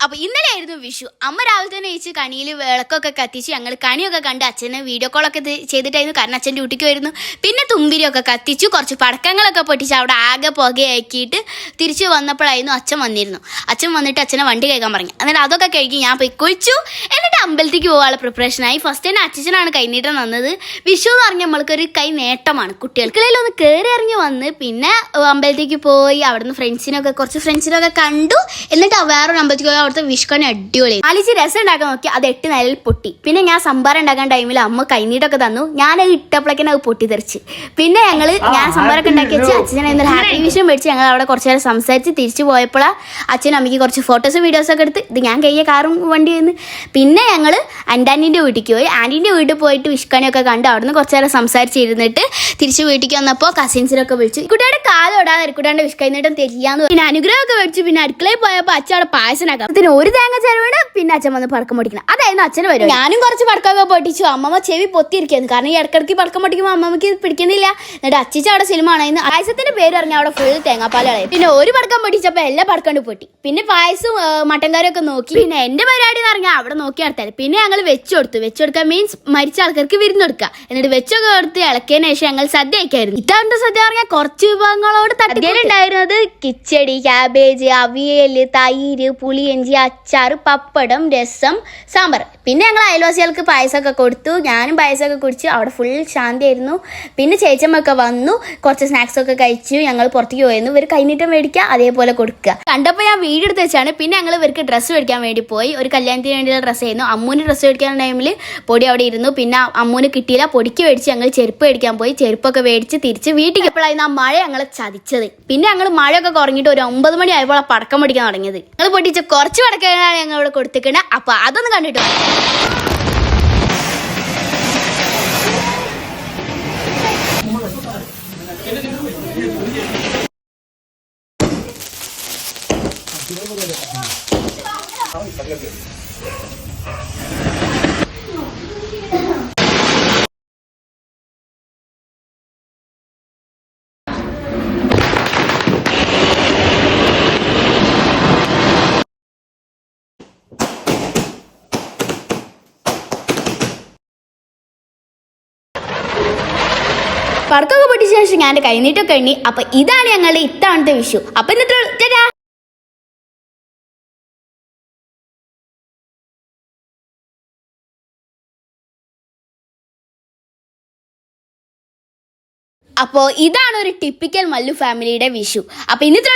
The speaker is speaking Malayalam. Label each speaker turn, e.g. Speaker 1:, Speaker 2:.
Speaker 1: അപ്പോൾ ഇന്നലെ ആയിരുന്നു വിഷു. അമ്മ രാവിലെ തന്നെ കഴിച്ച് കണിയിൽ വിളക്കൊക്കെ കത്തിച്ച് ഞങ്ങൾ കണിയൊക്കെ കണ്ട് അച്ഛനെ വീഡിയോ കോളൊക്കെ ചെയ്തിട്ടായിരുന്നു, കാരണം അച്ഛൻ ഡ്യൂട്ടിക്ക് വരുന്നു. പിന്നെ തുമ്പിരിയൊക്കെ കത്തിച്ചു, കുറച്ച് പടക്കങ്ങളൊക്കെ പൊട്ടിച്ച് അവിടെ ആകെ പുകയാക്കിയിട്ട് തിരിച്ച് വന്നപ്പോഴായിരുന്നു അച്ഛൻ വന്നിരുന്നു. അച്ഛൻ വന്നിട്ട് അച്ഛനെ വണ്ടി കഴുകാൻ പറഞ്ഞു. എന്നിട്ട് അതൊക്കെ കഴുകി ഞാൻ പോയി കുളിച്ചു. എന്നിട്ട് അമ്പലത്തേക്ക് പോകാനുള്ള പ്രിപ്പറേഷനായി. ഫസ്റ്റ് തന്നെ അച്ഛനാണ് കൈനീട്ടം തന്നത്. വിഷു എന്ന് പറഞ്ഞാൽ നമ്മൾക്കൊരു കൈ നേട്ടമാണ്. കുട്ടികൾക്കിടയിലൊന്ന് കയറി ഇറങ്ങി വന്ന് പിന്നെ അമ്പലത്തേക്ക് പോയി അവിടുന്ന് കുറച്ച് ഫ്രണ്ട്സിനൊക്കെ കണ്ടു. എന്നിട്ട് വേറൊരു അമ്പലത്തേക്ക് പോയി അവിടുത്തെ വിഷുക്കണി അടിപൊളി. ആലിച്ച് രസം ഉണ്ടാക്കാൻ നോക്കി, അത് 8 നിലയിൽ പൊട്ടി. പിന്നെ ഞാൻ സംഭാരം ഉണ്ടാക്കാൻ ടൈമിൽ അമ്മ കൈനീട്ടൊക്കെ തന്നു. ഞാൻ ഇട്ടപ്പോഴേക്കും അത് പൊട്ടിത്തെറിച്ച്. പിന്നെ ഞാൻ സംഭാരമൊക്കെ ഉണ്ടാക്കി വെച്ച് അച്ഛനെ ഇന്നൊരു ഹാപ്പി വിഷു മേടിച്ച് ഞങ്ങൾ അവിടെ കുറച്ച് നേരം സംസാരിച്ച് തിരിച്ചു പോയപ്പോഴാണ് അച്ഛനും അമ്മയ്ക്ക് കുറച്ച് ഫോട്ടോസും വീഡിയോസൊക്കെ എടുത്ത് ഇത് ഞാൻ കയ്യെ കാറും വണ്ടി വന്ന്. പിന്നെ ഞങ്ങൾ ആൻറ്റീൻ്റെ വീട്ടിലേക്ക് പോയി. ആൻറ്റീൻ്റെ വീട്ടിൽ പോയിട്ട് വിഷുക്കണിയൊക്കെ കണ്ട് അവിടുന്ന് കുറച്ച് നേരം സംസാരിച്ചിരുന്നിട്ട് തിരിച്ച് വീട്ടിലേക്ക് വന്നപ്പോൾ കസിൻസിനൊക്കെ വിളിച്ചു. കുട്ടിയുടെ കാലം ഇടാതെ അരിക്കുട്ടാണ്ട് വിഷുക്കൈനീട്ടം തെരിയാന്ന്. പിന്നെ അനുഗ്രഹമൊക്കെ മേടിച്ചു. പിന്നെ അടുക്കളയിൽ പോയപ്പോൾ അച്ഛൻ അവിടെ പായസനാക്കാം. അതിന് ഒരു തേങ്ങ ചെലവിട്. പിന്നെ അച്ഛൻ വന്ന് പടക്കം പൊട്ടിക്കണം. അതായിരുന്നു അച്ഛന് വരും. ഞാനും കുറച്ച് പടക്കമൊക്കെ പൊട്ടിച്ചു. അമ്മമ്മ ചെവി പൊത്തിയിരിക്കുന്നു, കാരണം ഈ ഇടക്കിടക്ക് പടക്കം പൊട്ടിക്കുമ്പോൾ അമ്മമ്മക്ക് പിടിക്കുന്നില്ല. എന്നിട്ട് അച്ഛച്ച അവിടെ സിനിമ ആണെന്ന് പായസത്തിന്റെ പേര് പറഞ്ഞാൽ അവിടെ ഫുൾ തേങ്ങാപ്പാലായി. പിന്നെ ഒരു പടക്കം പൊട്ടിച്ചപ്പോൾ എല്ലാ പടക്കം പൊട്ടി. പിന്നെ പായസം മട്ടൻ കറിയൊക്കെ നോക്കി. പിന്നെ എന്റെ പരിപാടി എന്ന് പറഞ്ഞാൽ അവിടെ നോക്കി നടത്താൻ. പിന്നെ ഞങ്ങൾ വെച്ചുകൊടുക്കാൻ മീൻസ് മരിച്ച ആൾക്കാർക്ക് വിരുന്നെടുക്കുക. എന്നിട്ട് വെച്ചൊക്കെ കൊടുത്ത് ഇളക്കിയതിന് ശേഷം ഞങ്ങൾ സദ്യ കഴിക്കായിരുന്നു. ഇതാണ്ട് സദ്യ പറഞ്ഞാൽ കുറച്ച് വിഭവങ്ങളോട് തട്ടിലുണ്ടായിരുന്നത് കിച്ചടി, ക്യാബേജ്, അവിയല്, തൈര്, പുളിയഞ്ചി, അച്ചാർ, പപ്പടം, രസം, സാമ്പാർ. പിന്നെ ഞങ്ങൾ അയൽവാസികൾക്ക് പായസമൊക്കെ കൊടുത്തു. ഞാനും പായസമൊക്കെ കുടിച്ചു. അവിടെ ഫുൾ ശാന്തിയായിരുന്നു. പിന്നെ ചേച്ചമ്മൊക്കെ വന്നു, കുറച്ച് സ്നാക്സൊക്കെ കഴിച്ചു. ഞങ്ങൾ പുറത്തേക്ക് പോയിരുന്നു. ഇവർ കൈനീട്ടം മേടിക്കുക, അതേപോലെ കൊടുക്കുക. കണ്ടപ്പോൾ ഞാൻ വീഡിയോ എടുത്ത് വെച്ചാണ്. പിന്നെ ഞങ്ങൾ ഇവർക്ക് ഡ്രസ്സ് മേടിക്കാൻ വേണ്ടി പോയി. ഒരു കല്യാണത്തിന് വേണ്ടിയുള്ള ഡ്രസ്സ് ആയിരുന്നു. അമ്മൂന് ഡ്രസ്സ് മേടിക്കാൻ ടൈമിൽ പൊടി അവിടെ ഇരുന്നു. പിന്നെ അമ്മൂന് കിട്ടിയില്ല. പൊടിക്ക് മേടിച്ച് ഞങ്ങൾ ചെരുപ്പ് മേടിക്കാൻ പോയി. ചെരുപ്പൊക്കെ മേടിച്ച് തിരിച്ച് വീട്ടിൽ എപ്പോഴായിരുന്നു ആ മഴ ഞങ്ങളെ ചതിച്ചത്. പിന്നെ ഞങ്ങൾ മഴയൊക്കെ കുറഞ്ഞിട്ട് ഒരു 9 മണി ആയപ്പോൾ പടക്കം പൊടിക്കാൻ തുടങ്ങിയത്. ഞങ്ങൾ പൊട്ടിച്ച് കുറച്ച് പടക്കങ്ങളാണ് ഞങ്ങൾ ഇവിടെ കൊടുത്തിട്ടുണ്ട്. അപ്പോൾ അതൊന്ന് കണ്ടിട്ട് പടക്കമൊക്കെ പൊട്ടിച്ച ശേഷം ഞാൻ കൈനീട്ടൊക്കെ എണ്ണി. അപ്പൊ ഇതാണ് ഞങ്ങളുടെ ഇത്തവണത്തെ വിഷു. അപ്പൊ ഇന്നത്തെ അപ്പോൾ ഇതാണ് ഒരു ടിപ്പിക്കൽ മല്ലു ഫാമിലിയുടെ വിഷു. അപ്പൊ ഇന്നത്തെ